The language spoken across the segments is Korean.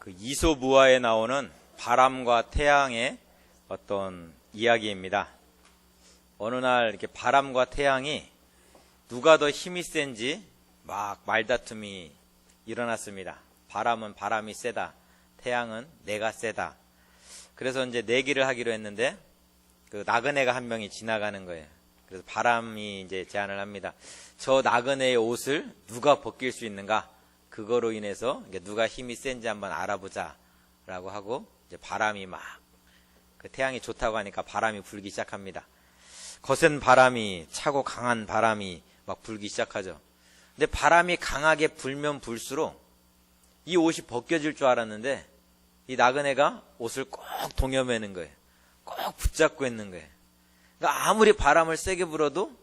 그 이솝우화에 나오는 바람과 태양의 어떤 이야기입니다. 어느 날 이렇게 바람과 태양이 누가 더 힘이 센지 막 말다툼이 일어났습니다. 바람은 바람이 세다. 태양은 내가 세다. 그래서 이제 내기를 하기로 했는데 그 나그네가 한 명이 지나가는 거예요. 그래서 바람이 이제 제안을 합니다. 저 나그네의 옷을 누가 벗길 수 있는가? 그거로 인해서 누가 힘이 센지 한번 알아보자라고 하고 이제 바람이 막 그 태양이 좋다고 하니까 바람이 불기 시작합니다. 거센 바람이 차고 강한 바람이 막 불기 시작하죠. 근데 바람이 강하게 불면 불수록 이 옷이 벗겨질 줄 알았는데 이 나그네가 옷을 꼭 동여매는 거예요. 꼭 붙잡고 있는 거예요. 그러니까 아무리 바람을 세게 불어도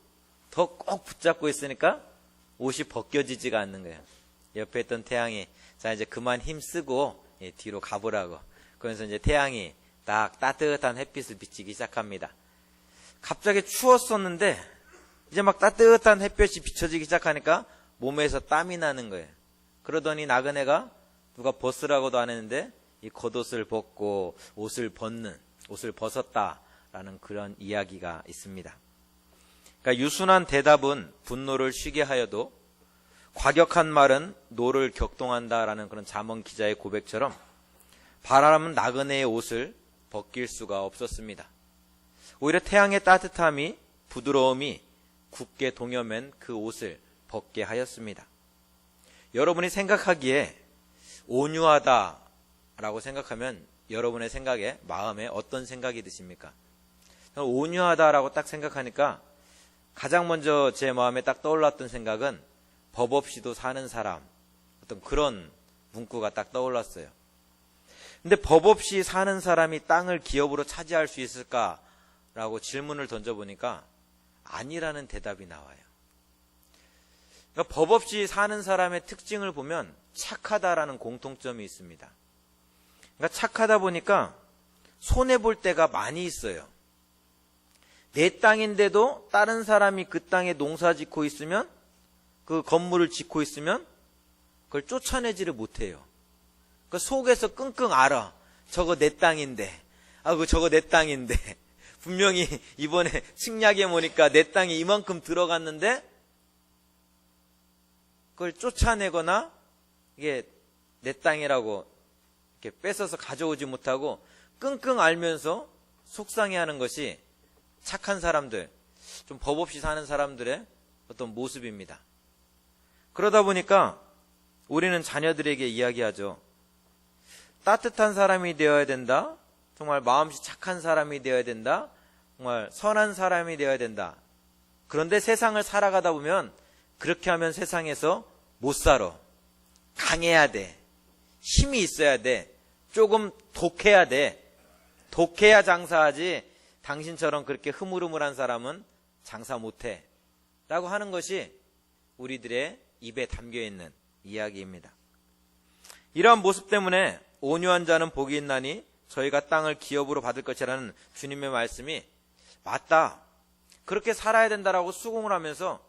더 꼭 붙잡고 있으니까 옷이 벗겨지지가 않는 거예요. 옆에 있던 태양이 자 이제 그만 힘쓰고 뒤로 가보라고. 그러면서 이제 태양이 딱 따뜻한 햇빛을 비치기 시작합니다. 갑자기 추웠었는데 이제 막 따뜻한 햇볕이 비춰지기 시작하니까 몸에서 땀이 나는 거예요. 그러더니 나그네가 누가 벗으라고도 안 했는데 이 겉옷을 벗고 옷을 벗었다라는 그런 이야기가 있습니다. 그러니까 유순한 대답은 분노를 쉬게 하여도 과격한 말은 노를 격동한다라는 그런 잠언 기자의 고백처럼 바람은 나그네의 옷을 벗길 수가 없었습니다. 오히려 태양의 따뜻함이 부드러움이 굳게 동여맨 그 옷을 벗게 하였습니다. 여러분이 생각하기에 온유하다라고 생각하면 여러분의 생각에 마음에 어떤 생각이 드십니까? 온유하다라고 딱 생각하니까 가장 먼저 제 마음에 딱 떠올랐던 생각은 법 없이도 사는 사람, 어떤 그런 문구가 딱 떠올랐어요. 근데 법 없이 사는 사람이 땅을 기업으로 차지할 수 있을까라고 질문을 던져보니까 아니라는 대답이 나와요. 그러니까 법 없이 사는 사람의 특징을 보면 착하다라는 공통점이 있습니다. 그러니까 착하다 보니까 손해볼 때가 많이 있어요. 내 땅인데도 다른 사람이 그 땅에 농사 짓고 있으면 그 건물을 짓고 있으면 그걸 쫓아내지를 못해요. 그 속에서 끙끙 앓아. 저거 내 땅인데. 저거 내 땅인데. 분명히 이번에 측량해 보니까 내 땅이 이만큼 들어갔는데 그걸 쫓아내거나 이게 내 땅이라고 이렇게 뺏어서 가져오지 못하고 끙끙 앓면서 속상해하는 것이 착한 사람들, 좀 법 없이 사는 사람들의 어떤 모습입니다. 그러다 보니까 우리는 자녀들에게 이야기하죠. 따뜻한 사람이 되어야 된다. 정말 마음씨 착한 사람이 되어야 된다. 정말 선한 사람이 되어야 된다. 그런데 세상을 살아가다 보면 그렇게 하면 세상에서 못 살아. 강해야 돼. 힘이 있어야 돼. 조금 독해야 돼. 독해야 장사하지 당신처럼 그렇게 흐물흐물한 사람은 장사 못해. 라고 하는 것이 우리들의 입에 담겨있는 이야기입니다. 이러한 모습 때문에 온유한 자는 복이 있나니 저희가 땅을 기업으로 받을 것이라는 주님의 말씀이 맞다. 그렇게 살아야 된다라고 수긍을 하면서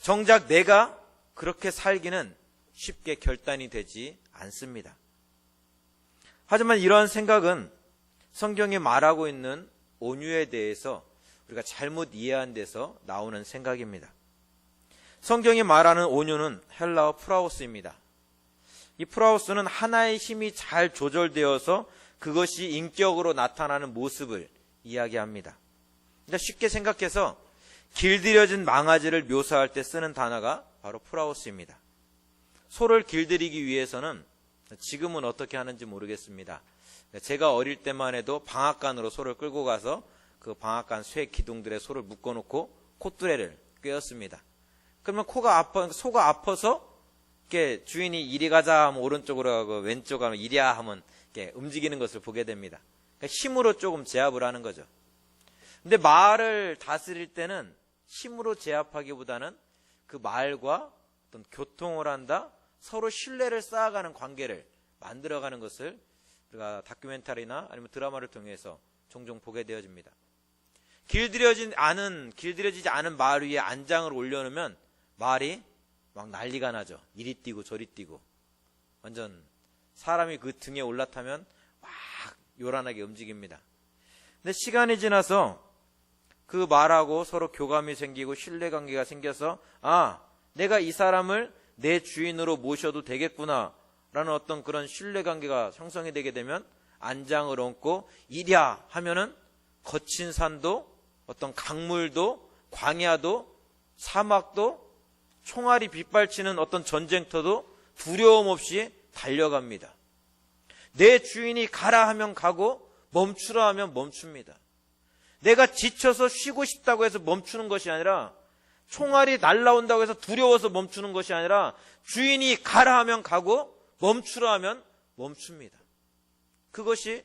정작 내가 그렇게 살기는 쉽게 결단이 되지 않습니다. 하지만 이러한 생각은 성경이 말하고 있는 온유에 대해서 우리가 잘못 이해한 데서 나오는 생각입니다. 성경이 말하는 온유는 헬라어 프라우스입니다. 이 프라우스는 하나의 힘이 잘 조절되어서 그것이 인격으로 나타나는 모습을 이야기합니다. 그러니까 쉽게 생각해서 길들여진 망아지를 묘사할 때 쓰는 단어가 바로 프라우스입니다. 소를 길들이기 위해서는 지금은 어떻게 하는지 모르겠습니다. 제가 어릴 때만 해도 방앗간으로 소를 끌고 가서 그 방앗간 쇠 기둥들에 소를 묶어놓고 콧뚜레를 꿰었습니다. 그러면 소가 아파서 이렇게 주인이 이리 가자 하면 오른쪽으로 가고 왼쪽으로 하면 이리야 하면 이렇게 움직이는 것을 보게 됩니다. 그러니까 힘으로 조금 제압을 하는 거죠. 근데 말을 다스릴 때는 힘으로 제압하기보다는 그 말과 어떤 교통을 한다, 서로 신뢰를 쌓아가는 관계를 만들어가는 것을 우리가 다큐멘터리나 아니면 드라마를 통해서 종종 보게 되어집니다. 길들여지지 않은 말 위에 안장을 올려놓으면 말이 막 난리가 나죠. 이리 뛰고 저리 뛰고 완전 사람이 그 등에 올라타면 막 요란하게 움직입니다. 근데 시간이 지나서 그 말하고 서로 교감이 생기고 신뢰관계가 생겨서 내가 이 사람을 내 주인으로 모셔도 되겠구나 라는 어떤 그런 신뢰관계가 형성이 되게 되면 안장을 얹고 이랴 하면은 거친 산도 어떤 강물도 광야도 사막도 총알이 빗발치는 어떤 전쟁터도 두려움 없이 달려갑니다. 내 주인이 가라 하면 가고 멈추라 하면 멈춥니다. 내가 지쳐서 쉬고 싶다고 해서 멈추는 것이 아니라 총알이 날라온다고 해서 두려워서 멈추는 것이 아니라 주인이 가라 하면 가고 멈추라 하면 멈춥니다. 그것이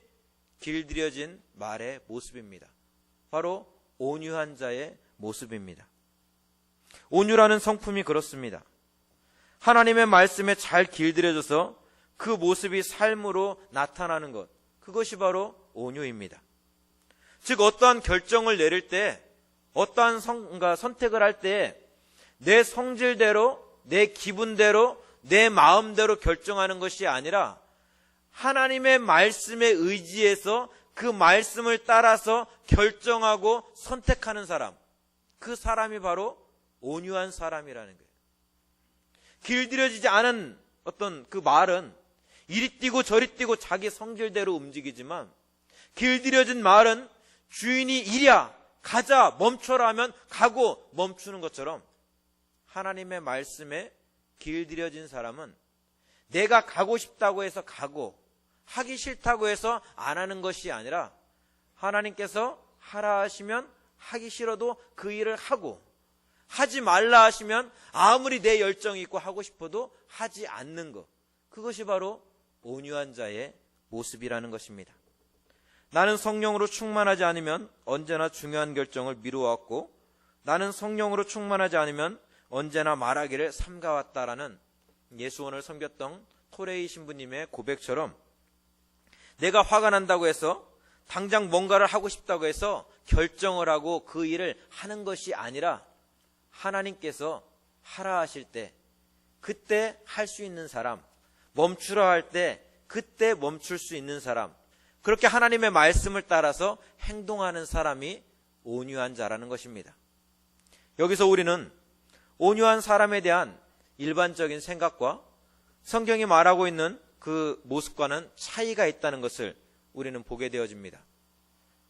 길들여진 말의 모습입니다. 바로 온유한 자의 모습입니다. 온유라는 성품이 그렇습니다. 하나님의 말씀에 잘 길들여져서 그 모습이 삶으로 나타나는 것, 그것이 바로 온유입니다. 즉 어떠한 결정을 내릴 때, 어떠한 선택을 할 때 내 성질대로, 내 기분대로, 내 마음대로 결정하는 것이 아니라 하나님의 말씀에 의지해서 그 말씀을 따라서 결정하고 선택하는 사람, 그 사람이 바로 온유한 사람이라는 거예요. 길들여지지 않은 어떤 그 말은 이리 뛰고 저리 뛰고 자기 성질대로 움직이지만, 길들여진 말은 주인이 이랴 가자 멈춰라 하면 가고 멈추는 것처럼 하나님의 말씀에 길들여진 사람은 내가 가고 싶다고 해서 가고 하기 싫다고 해서 안 하는 것이 아니라 하나님께서 하라 하시면 하기 싫어도 그 일을 하고, 하지 말라 하시면 아무리 내 열정이 있고 하고 싶어도 하지 않는 것, 그것이 바로 온유한 자의 모습이라는 것입니다. 나는 성령으로 충만하지 않으면 언제나 중요한 결정을 미루어왔고, 나는 성령으로 충만하지 않으면 언제나 말하기를 삼가왔다라는 예수원을 섬겼던 토레이 신부님의 고백처럼, 내가 화가 난다고 해서 당장 뭔가를 하고 싶다고 해서 결정을 하고 그 일을 하는 것이 아니라 하나님께서 하라 하실 때 그때 할 수 있는 사람, 멈추라 할 때 그때 멈출 수 있는 사람, 그렇게 하나님의 말씀을 따라서 행동하는 사람이 온유한 자라는 것입니다. 여기서 우리는 온유한 사람에 대한 일반적인 생각과 성경이 말하고 있는 그 모습과는 차이가 있다는 것을 우리는 보게 되어집니다.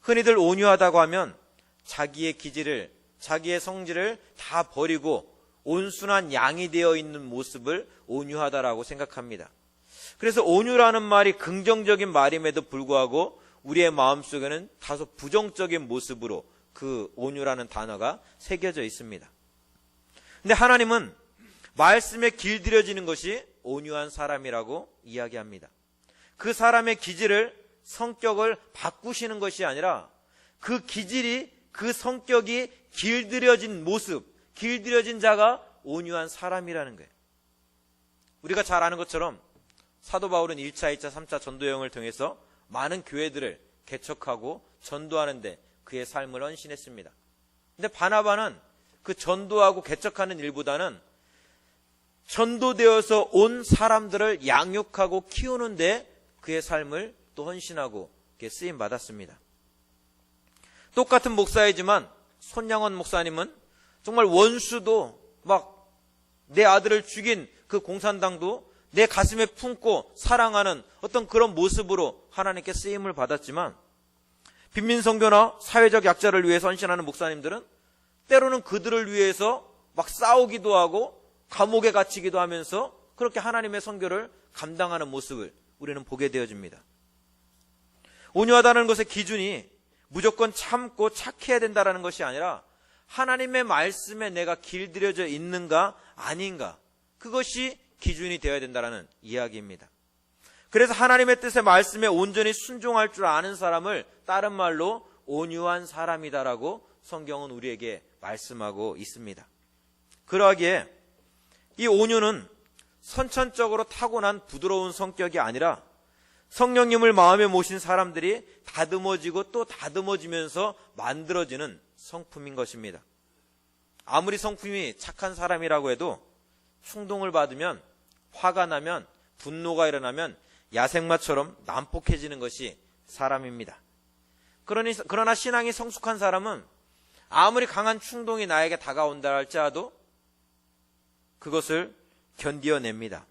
흔히들 온유하다고 하면 자기의 기질을, 자기의 성질을 다 버리고 온순한 양이 되어 있는 모습을 온유하다라고 생각합니다. 그래서 온유라는 말이 긍정적인 말임에도 불구하고 우리의 마음속에는 다소 부정적인 모습으로 그 온유라는 단어가 새겨져 있습니다. 근데 하나님은 말씀에 길들여지는 것이 온유한 사람이라고 이야기합니다. 그 사람의 기질을, 성격을 바꾸시는 것이 아니라 그 기질이, 그 성격이 길들여진 모습, 길들여진 자가 온유한 사람이라는 거예요. 우리가 잘 아는 것처럼 사도 바울은 1차, 2차, 3차 전도여행을 통해서 많은 교회들을 개척하고 전도하는데 그의 삶을 헌신했습니다. 근데 바나바는 그 전도하고 개척하는 일보다는 전도되어서 온 사람들을 양육하고 키우는데 그의 삶을 또 헌신하고 쓰임 받았습니다. 똑같은 목사이지만 손양원 목사님은 정말 원수도 막 내 아들을 죽인 그 공산당도 내 가슴에 품고 사랑하는 어떤 그런 모습으로 하나님께 쓰임을 받았지만, 빈민선교나 사회적 약자를 위해서 헌신하는 목사님들은 때로는 그들을 위해서 막 싸우기도 하고 감옥에 갇히기도 하면서 그렇게 하나님의 선교를 감당하는 모습을 우리는 보게 되어집니다. 온유하다는 것의 기준이 무조건 참고 착해야 된다는 것이 아니라 하나님의 말씀에 내가 길들여져 있는가 아닌가, 그것이 기준이 되어야 된다는 이야기입니다. 그래서 하나님의 뜻의 말씀에 온전히 순종할 줄 아는 사람을 다른 말로 온유한 사람이다라고 성경은 우리에게 말씀하고 있습니다. 그러하기에 이 온유는 선천적으로 타고난 부드러운 성격이 아니라 성령님을 마음에 모신 사람들이 다듬어지고 또 다듬어지면서 만들어지는 성품인 것입니다. 아무리 성품이 착한 사람이라고 해도 충동을 받으면, 화가 나면, 분노가 일어나면 야생마처럼 난폭해지는 것이 사람입니다. 그러나 신앙이 성숙한 사람은 아무리 강한 충동이 나에게 다가온다 할지라도 그것을 견디어냅니다.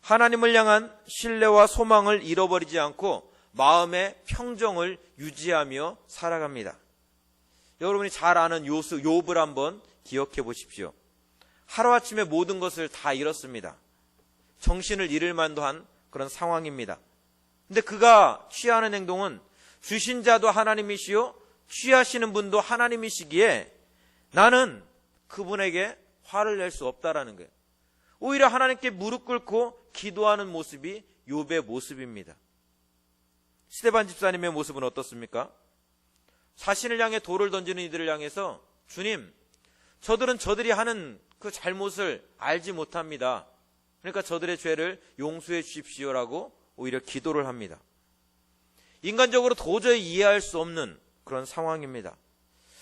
하나님을 향한 신뢰와 소망을 잃어버리지 않고 마음의 평정을 유지하며 살아갑니다. 여러분이 잘 아는 욥을 한번 기억해 보십시오. 하루아침에 모든 것을 다 잃었습니다. 정신을 잃을 만도 한 그런 상황입니다. 근데 그가 취하는 행동은 주신 자도 하나님이시요 취하시는 분도 하나님이시기에 나는 그분에게 화를 낼 수 없다라는 거예요. 오히려 하나님께 무릎 꿇고 기도하는 모습이 욥의 모습입니다. 스데반 집사님의 모습은 어떻습니까? 자신을 향해 돌을 던지는 이들을 향해서 주님, 저들은 저들이 하는 그 잘못을 알지 못합니다. 그러니까 저들의 죄를 용서해 주십시오라고 오히려 기도를 합니다. 인간적으로 도저히 이해할 수 없는 그런 상황입니다.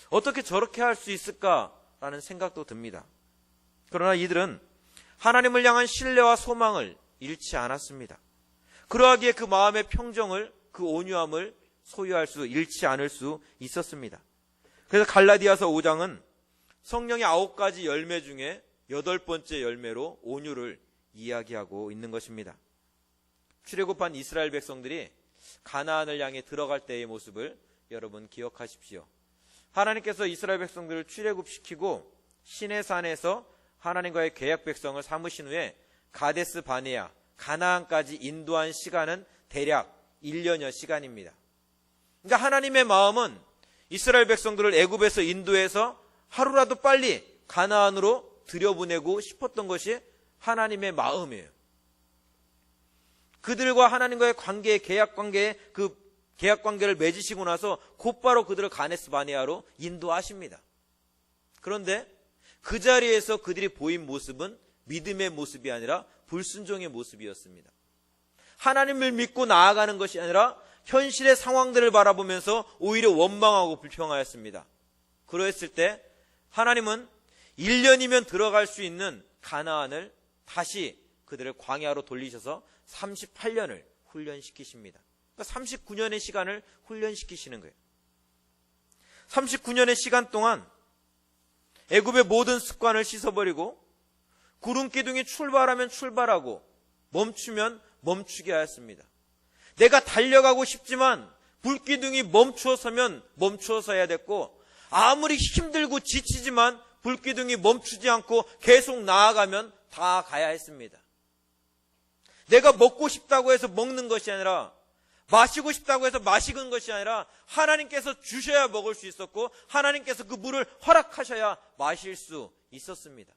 어떻게 저렇게 할 수 있을까라는 생각도 듭니다. 그러나 이들은 하나님을 향한 신뢰와 소망을 잃지 않았습니다. 그러하기에 그 마음의 평정을, 그 온유함을 소유할 수, 잃지 않을 수 있었습니다. 그래서 갈라디아서 5장은 성령의 9가지 열매 중에 8번째 열매로 온유를 이야기하고 있는 것입니다. 출애굽한 이스라엘 백성들이 가나안을 향해 들어갈 때의 모습을 여러분 기억하십시오. 하나님께서 이스라엘 백성들을 출애굽시키고 시내산에서 하나님과의 계약 백성을 삼으신 후에 가데스 바네아, 가나안까지 인도한 시간은 대략 1년여 시간입니다. 그러니까 하나님의 마음은 이스라엘 백성들을 애굽에서 인도해서 하루라도 빨리 가나안으로 들여보내고 싶었던 것이 하나님의 마음이에요. 그들과 하나님과의 관계의 계약 관계를 맺으시고 나서 곧바로 그들을 가데스 바네아로 인도하십니다. 그런데 그 자리에서 그들이 보인 모습은 믿음의 모습이 아니라 불순종의 모습이었습니다. 하나님을 믿고 나아가는 것이 아니라 현실의 상황들을 바라보면서 오히려 원망하고 불평하였습니다. 그러했을 때 하나님은 1년이면 들어갈 수 있는 가나안을 다시 그들을 광야로 돌리셔서 38년을 훈련시키십니다. 그러니까 39년의 시간을 훈련시키시는 거예요. 39년의 시간 동안 애굽의 모든 습관을 씻어버리고 구름기둥이 출발하면 출발하고 멈추면 멈추게 하였습니다. 내가 달려가고 싶지만 불기둥이 멈추어서면 멈추어서야 됐고 아무리 힘들고 지치지만 불기둥이 멈추지 않고 계속 나아가면 다 가야 했습니다. 내가 먹고 싶다고 해서 먹는 것이 아니라 마시고 싶다고 해서 마시는 것이 아니라 하나님께서 주셔야 먹을 수 있었고 하나님께서 그 물을 허락하셔야 마실 수 있었습니다.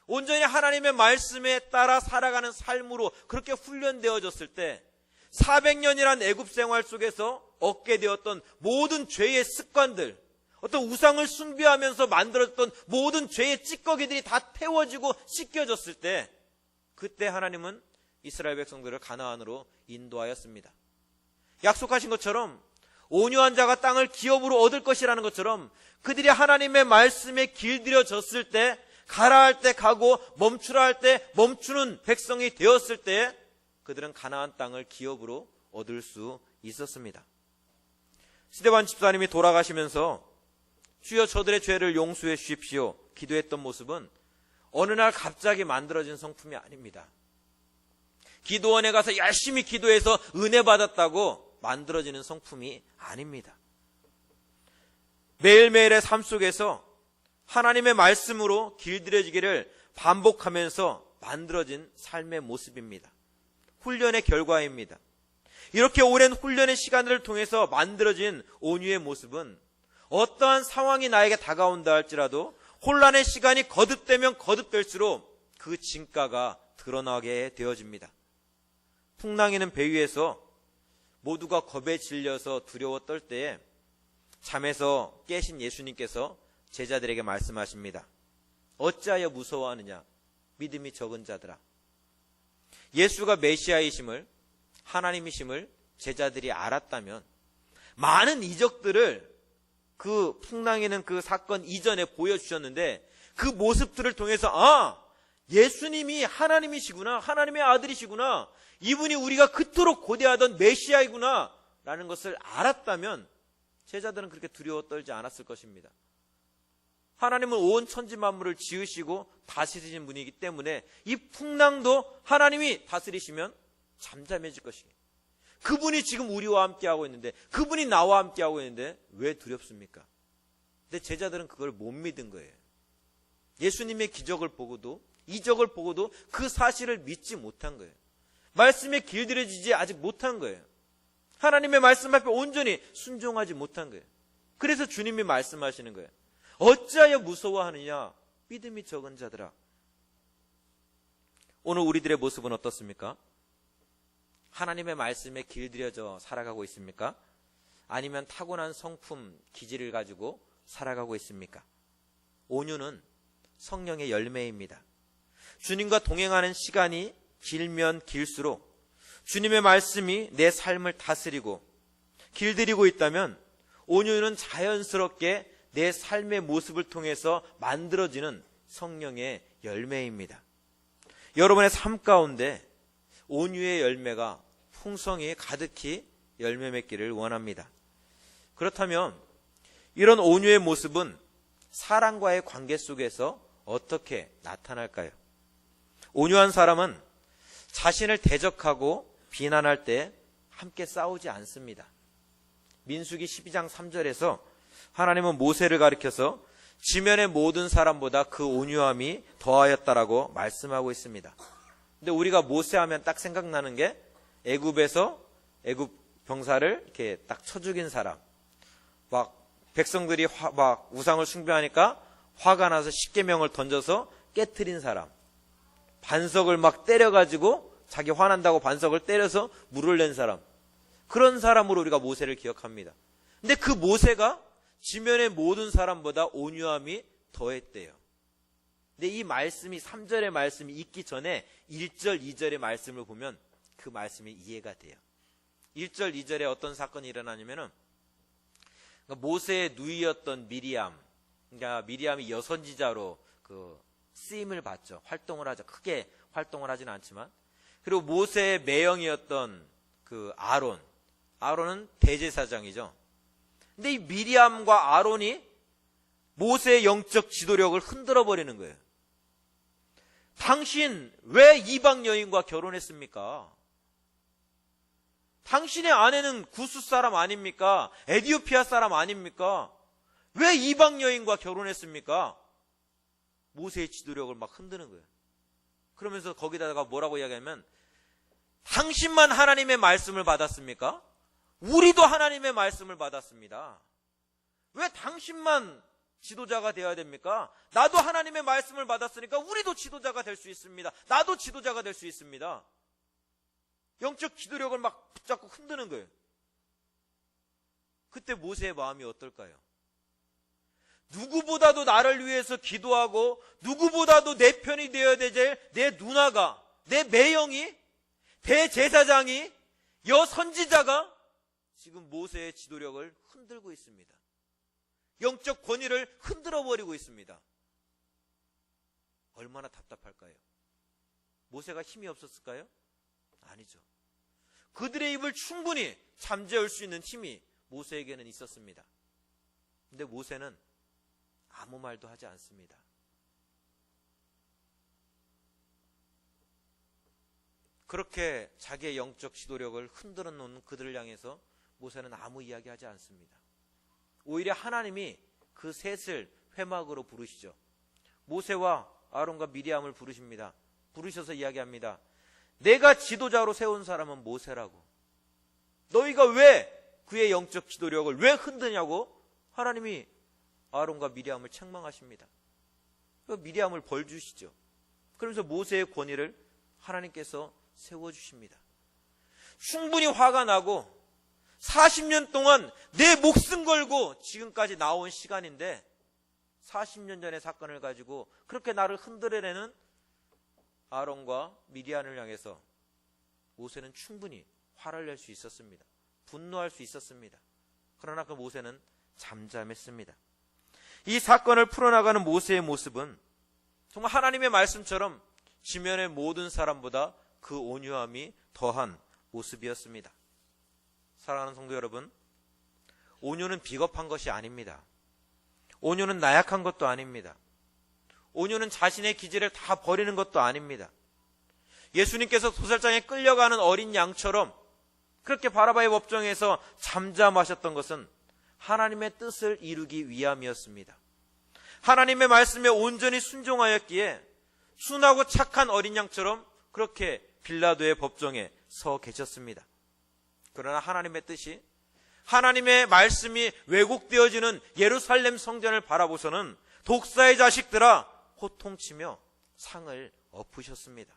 온전히 하나님의 말씀에 따라 살아가는 삶으로 그렇게 훈련되어졌을 때 400년이란 애굽 생활 속에서 얻게 되었던 모든 죄의 습관들, 어떤 우상을 숭배하면서 만들었던 모든 죄의 찌꺼기들이 다 태워지고 씻겨졌을 때 그때 하나님은 이스라엘 백성들을 가나안으로 인도하였습니다. 약속하신 것처럼 온유한 자가 땅을 기업으로 얻을 것이라는 것처럼 그들이 하나님의 말씀에 길들여졌을 때 가라 할 때 가고 멈추라 할 때 멈추는 백성이 되었을 때 그들은 가나안 땅을 기업으로 얻을 수 있었습니다. 스데반 집사님이 돌아가시면서 주여 저들의 죄를 용서해 주십시오 기도했던 모습은 어느 날 갑자기 만들어진 성품이 아닙니다. 기도원에 가서 열심히 기도해서 은혜 받았다고 만들어지는 성품이 아닙니다. 매일매일의 삶 속에서 하나님의 말씀으로 길들여지기를 반복하면서 만들어진 삶의 모습입니다. 훈련의 결과입니다. 이렇게 오랜 훈련의 시간을 통해서 만들어진 온유의 모습은 어떠한 상황이 나에게 다가온다 할지라도 혼란의 시간이 거듭되면 거듭될수록 그 진가가 드러나게 되어집니다. 풍랑이는 배 위에서 모두가 겁에 질려서 두려워 떨 때에 잠에서 깨신 예수님께서 제자들에게 말씀하십니다. 어찌하여 무서워하느냐 믿음이 적은 자들아. 예수가 메시아이심을 하나님이심을 제자들이 알았다면 많은 이적들을 그 풍랑이는 그 사건 이전에 보여주셨는데 그 모습들을 통해서 예수님이 하나님이시구나, 하나님의 아들이시구나, 이분이 우리가 그토록 고대하던 메시아이구나 라는 것을 알았다면 제자들은 그렇게 두려워 떨지 않았을 것입니다. 하나님은 온 천지 만물을 지으시고 다스리신 분이기 때문에 이 풍랑도 하나님이 다스리시면 잠잠해질 것이에요. 그분이 지금 우리와 함께하고 있는데, 그분이 나와 함께하고 있는데 왜 두렵습니까? 근데 제자들은 그걸 못 믿은 거예요. 예수님의 기적을 보고도, 이적을 보고도 그 사실을 믿지 못한 거예요. 말씀에 길들여지지 아직 못한 거예요. 하나님의 말씀 앞에 온전히 순종하지 못한 거예요. 그래서 주님이 말씀하시는 거예요. 어찌하여 무서워하느냐, 믿음이 적은 자들아. 오늘 우리들의 모습은 어떻습니까? 하나님의 말씀에 길들여져 살아가고 있습니까? 아니면 타고난 성품, 기질을 가지고 살아가고 있습니까? 온유는 성령의 열매입니다. 주님과 동행하는 시간이 길면 길수록 주님의 말씀이 내 삶을 다스리고 길들이고 있다면 온유는 자연스럽게 내 삶의 모습을 통해서 만들어지는 성령의 열매입니다. 여러분의 삶 가운데 온유의 열매가 풍성히 가득히 열매 맺기를 원합니다. 그렇다면 이런 온유의 모습은 사람과의 관계 속에서 어떻게 나타날까요? 온유한 사람은 자신을 대적하고 비난할 때 함께 싸우지 않습니다. 민수기 12장 3절에서 하나님은 모세를 가리켜서 지면의 모든 사람보다 그 온유함이 더하였다라고 말씀하고 있습니다. 근데 우리가 모세하면 딱 생각나는 게 애굽에서 애굽 병사를 이렇게 딱 쳐 죽인 사람, 막 백성들이 막 우상을 숭배하니까 화가 나서 십계명을 던져서 깨트린 사람, 반석을 막 때려가지고 자기 화난다고 반석을 때려서 물을 낸 사람, 그런 사람으로 우리가 모세를 기억합니다. 근데 그 모세가 지면의 모든 사람보다 온유함이 더했대요. 근데 이 말씀이 3절의 말씀이 있기 전에 1절, 2절의 말씀을 보면 그 말씀이 이해가 돼요. 1절, 2절에 어떤 사건이 일어나냐면은 모세의 누이였던 미리암, 그러니까 미리암이 여선지자로 그 쓰임을 받죠. 활동을 하죠. 크게 활동을 하지는 않지만. 그리고 모세의 매형이었던 그 아론은 대제사장이죠. 근데 이 미리암과 아론이 모세의 영적 지도력을 흔들어 버리는 거예요. 당신 왜 이방 여인과 결혼했습니까? 당신의 아내는 구스 사람 아닙니까? 에티오피아 사람 아닙니까? 왜 이방 여인과 결혼했습니까? 모세의 지도력을 막 흔드는 거예요. 그러면서 거기다가 뭐라고 이야기하면, 당신만 하나님의 말씀을 받았습니까? 우리도 하나님의 말씀을 받았습니다. 왜 당신만 지도자가 되어야 됩니까? 나도 하나님의 말씀을 받았으니까 우리도 지도자가 될 수 있습니다. 나도 지도자가 될 수 있습니다. 영적 지도력을 막 붙잡고 흔드는 거예요. 그때 모세의 마음이 어떨까요? 누구보다도 나를 위해서 기도하고 누구보다도 내 편이 되어야 될 내 누나가, 내 매형이, 대제사장이, 여선지자가 지금 모세의 지도력을 흔들고 있습니다. 영적 권위를 흔들어버리고 있습니다. 얼마나 답답할까요? 모세가 힘이 없었을까요? 아니죠. 그들의 입을 충분히 잠재울 수 있는 힘이 모세에게는 있었습니다. 근데 모세는 아무 말도 하지 않습니다. 그렇게 자기의 영적 지도력을 흔들어 놓는 그들을 향해서 모세는 아무 이야기하지 않습니다. 오히려 하나님이 그 셋을 회막으로 부르시죠. 모세와 아론과 미리암을 부르십니다. 부르셔서 이야기합니다. 내가 지도자로 세운 사람은 모세라고. 너희가 왜 그의 영적 지도력을 왜 흔드냐고 하나님이 아론과 미리암을 책망하십니다. 미리암을 벌 주시죠. 그러면서 모세의 권위를 하나님께서 세워주십니다. 충분히 화가 나고 40년 동안 내 목숨 걸고 지금까지 나온 시간인데 40년 전의 사건을 가지고 그렇게 나를 흔들어내는 아론과 미리암을 향해서 모세는 충분히 화를 낼 수 있었습니다. 분노할 수 있었습니다. 그러나 그 모세는 잠잠했습니다. 이 사건을 풀어나가는 모세의 모습은 정말 하나님의 말씀처럼 지면의 모든 사람보다 그 온유함이 더한 모습이었습니다. 사랑하는 성도 여러분, 온유는 비겁한 것이 아닙니다. 온유는 나약한 것도 아닙니다. 온유는 자신의 기질을 다 버리는 것도 아닙니다. 예수님께서 도살장에 끌려가는 어린 양처럼 그렇게 바라바의 법정에서 잠잠하셨던 것은 하나님의 뜻을 이루기 위함이었습니다. 하나님의 말씀에 온전히 순종하였기에 순하고 착한 어린 양처럼 그렇게 빌라도의 법정에 서 계셨습니다. 그러나 하나님의 뜻이, 하나님의 말씀이 왜곡되어지는 예루살렘 성전을 바라보서는 독사의 자식들아 호통치며 상을 엎으셨습니다.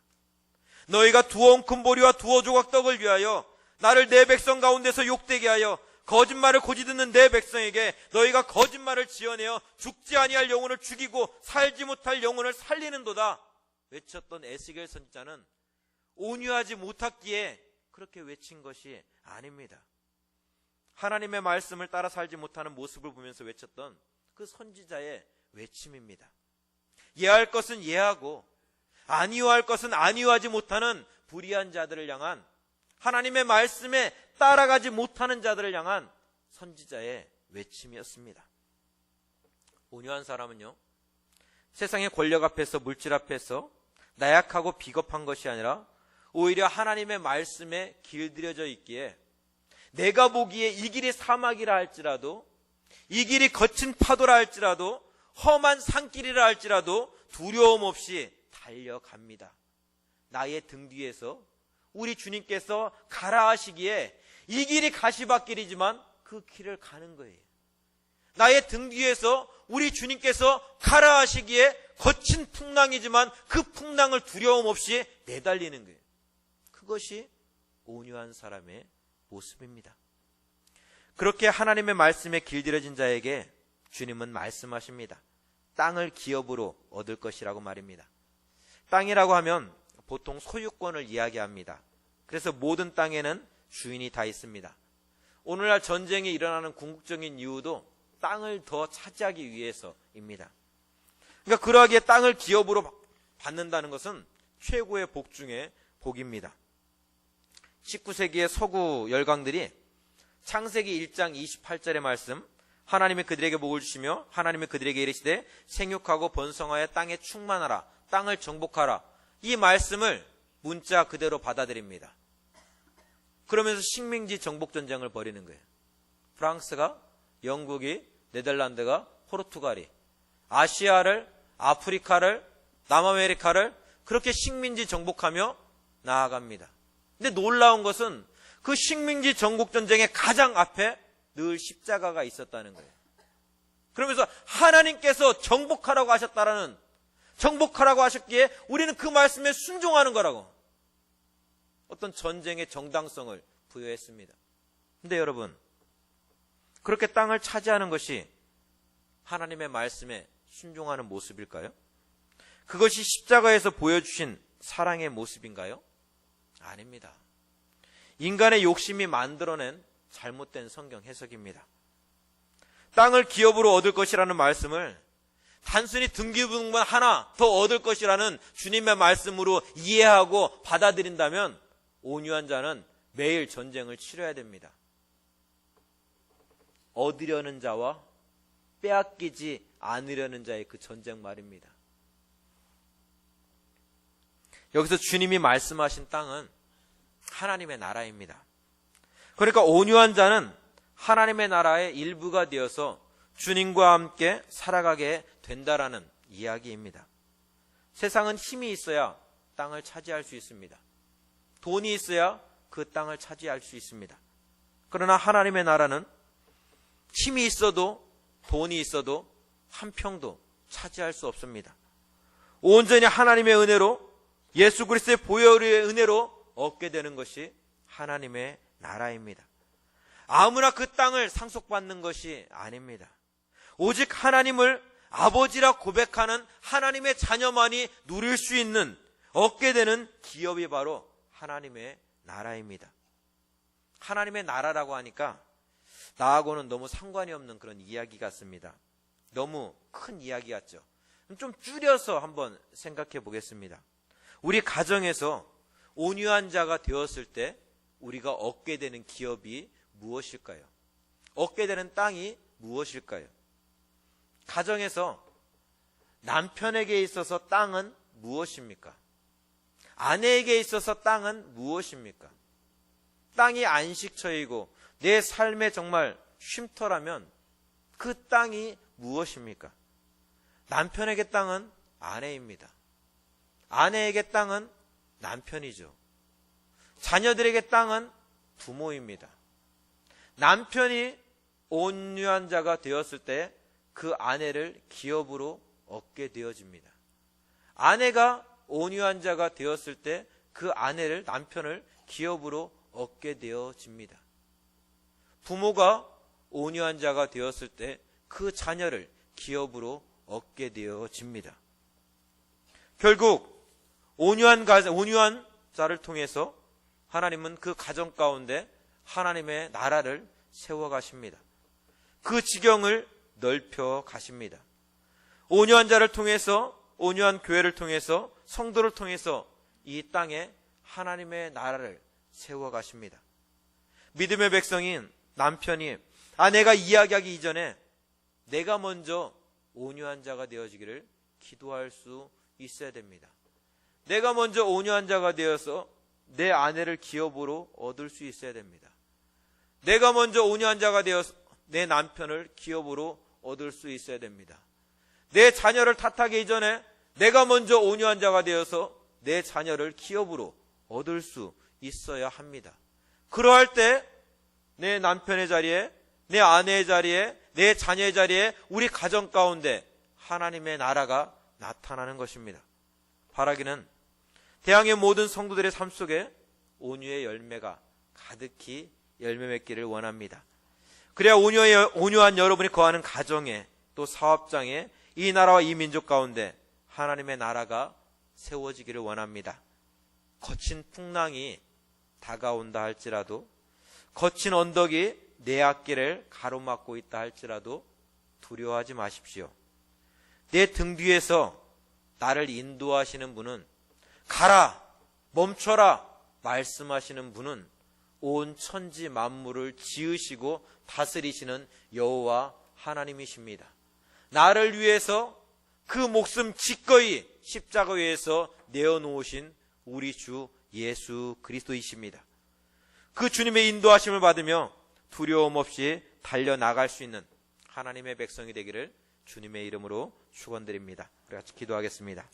너희가 두어 웅큼 보리와 두어 조각 떡을 위하여 나를 내 백성 가운데서 욕되게 하여 거짓말을 고지 듣는 내 백성에게 너희가 거짓말을 지어내어 죽지 아니할 영혼을 죽이고 살지 못할 영혼을 살리는도다 외쳤던 에스겔 선지자는 온유하지 못했기에 그렇게 외친 것이 아닙니다. 하나님의 말씀을 따라 살지 못하는 모습을 보면서 외쳤던 그 선지자의 외침입니다. 예할 것은 예하고 안위할 것은 안위하지 못하는 불의한 자들을 향한, 하나님의 말씀에 따라가지 못하는 자들을 향한 선지자의 외침이었습니다. 온유한 사람은요, 세상의 권력 앞에서, 물질 앞에서 나약하고 비겁한 것이 아니라 오히려 하나님의 말씀에 길들여져 있기에 내가 보기에 이 길이 사막이라 할지라도, 이 길이 거친 파도라 할지라도, 험한 산길이라 할지라도 두려움 없이 달려갑니다. 나의 등 뒤에서 우리 주님께서 가라 하시기에 이 길이 가시밭길이지만 그 길을 가는 거예요. 나의 등 뒤에서 우리 주님께서 가라 하시기에 거친 풍랑이지만 그 풍랑을 두려움 없이 내달리는 거예요. 그것이 온유한 사람의 모습입니다. 그렇게 하나님의 말씀에 길들여진 자에게 주님은 말씀하십니다. 땅을 기업으로 얻을 것이라고 말입니다. 땅이라고 하면 보통 소유권을 이야기합니다. 그래서 모든 땅에는 주인이 다 있습니다. 오늘날 전쟁이 일어나는 궁극적인 이유도 땅을 더 차지하기 위해서입니다. 그러니까 그러하기에 땅을 기업으로 받는다는 것은 최고의 복 중의 복입니다. 19세기의 서구 열강들이 창세기 1장 28절의 말씀, 하나님이 그들에게 복을 주시며 하나님이 그들에게 이르시되 생육하고 번성하여 땅에 충만하라, 땅을 정복하라, 이 말씀을 문자 그대로 받아들입니다. 그러면서 식민지 정복전쟁을 벌이는 거예요. 프랑스가, 영국이, 네덜란드가, 포르투갈이 아시아를, 아프리카를, 남아메리카를 그렇게 식민지 정복하며 나아갑니다. 근데 놀라운 것은 그 식민지 정복전쟁의 가장 앞에 늘 십자가가 있었다는 거예요. 그러면서 하나님께서 정복하라고 하셨다라는, 정복하라고 하셨기에 우리는 그 말씀에 순종하는 거라고 어떤 전쟁의 정당성을 부여했습니다. 근데 여러분, 그렇게 땅을 차지하는 것이 하나님의 말씀에 순종하는 모습일까요? 그것이 십자가에서 보여주신 사랑의 모습인가요? 아닙니다. 인간의 욕심이 만들어낸 잘못된 성경 해석입니다. 땅을 기업으로 얻을 것이라는 말씀을 단순히 등기부등본 하나 더 얻을 것이라는 주님의 말씀으로 이해하고 받아들인다면 온유한 자는 매일 전쟁을 치러야 됩니다. 얻으려는 자와 빼앗기지 않으려는 자의 그 전쟁 말입니다. 여기서 주님이 말씀하신 땅은 하나님의 나라입니다. 그러니까 온유한 자는 하나님의 나라의 일부가 되어서 주님과 함께 살아가게 된다라는 이야기입니다. 세상은 힘이 있어야 땅을 차지할 수 있습니다. 돈이 있어야 그 땅을 차지할 수 있습니다. 그러나 하나님의 나라는 힘이 있어도 돈이 있어도 한 평도 차지할 수 없습니다. 온전히 하나님의 은혜로, 예수 그리스도의 보혈의 은혜로 얻게 되는 것이 하나님의 나라입니다. 아무나 그 땅을 상속받는 것이 아닙니다. 오직 하나님을 아버지라 고백하는 하나님의 자녀만이 누릴 수 있는, 얻게 되는 기업이 바로 하나님의 나라입니다. 하나님의 나라라고 하니까 나하고는 너무 상관이 없는 그런 이야기 같습니다. 너무 큰 이야기 같죠. 좀 줄여서 한번 생각해 보겠습니다. 우리 가정에서 온유한 자가 되었을 때 우리가 얻게 되는 기업이 무엇일까요? 얻게 되는 땅이 무엇일까요? 가정에서 남편에게 있어서 땅은 무엇입니까? 아내에게 있어서 땅은 무엇입니까? 땅이 안식처이고 내 삶의 정말 쉼터라면 그 땅이 무엇입니까? 남편에게 땅은 아내입니다. 아내에게 땅은 남편이죠. 자녀들에게 땅은 부모입니다. 남편이 온유한 자가 되었을 때 그 아내를 기업으로 얻게 되어집니다. 아내가 온유한 자가 되었을 때 그 아내를, 남편을 기업으로 얻게 되어집니다. 부모가 온유한 자가 되었을 때 그 자녀를 기업으로 얻게 되어집니다. 결국 온유한 자를 통해서 하나님은 그 가정 가운데 하나님의 나라를 세워가십니다. 그 지경을 넓혀 가십니다. 온유한 자를 통해서, 온유한 교회를 통해서, 성도를 통해서 이 땅에 하나님의 나라를 세워가십니다. 믿음의 백성인 남편이 아내가 이야기하기 이전에 내가 먼저 온유한 자가 되어지기를 기도할 수 있어야 됩니다. 내가 먼저 온유한 자가 되어서 내 아내를 기업으로 얻을 수 있어야 됩니다. 내가 먼저 온유한 자가 되어서 내 남편을 기업으로 얻을 수 있어야 됩니다. 내 자녀를 탓하기 이전에 내가 먼저 온유한 자가 되어서 내 자녀를 기업으로 얻을 수 있어야 합니다. 그러할 때 내 남편의 자리에, 내 아내의 자리에, 내 자녀의 자리에, 우리 가정 가운데 하나님의 나라가 나타나는 것입니다. 바라기는 대항의 모든 성도들의 삶 속에 온유의 열매가 가득히 열매 맺기를 원합니다. 그래야 온유한 여러분이 거하는 가정에, 또 사업장에, 이 나라와 이 민족 가운데 하나님의 나라가 세워지기를 원합니다. 거친 풍랑이 다가온다 할지라도, 거친 언덕이 내 앞길을 가로막고 있다 할지라도 두려워하지 마십시오. 내 등 뒤에서 나를 인도하시는 분은, 가라, 멈춰라 말씀하시는 분은 온 천지 만물을 지으시고 다스리시는 여호와 하나님이십니다. 나를 위해서 그 목숨 기꺼이 십자가 위에서 내어놓으신 우리 주 예수 그리스도이십니다. 그 주님의 인도하심을 받으며 두려움 없이 달려나갈 수 있는 하나님의 백성이 되기를 주님의 이름으로 축원드립니다. 우리 같이 기도하겠습니다.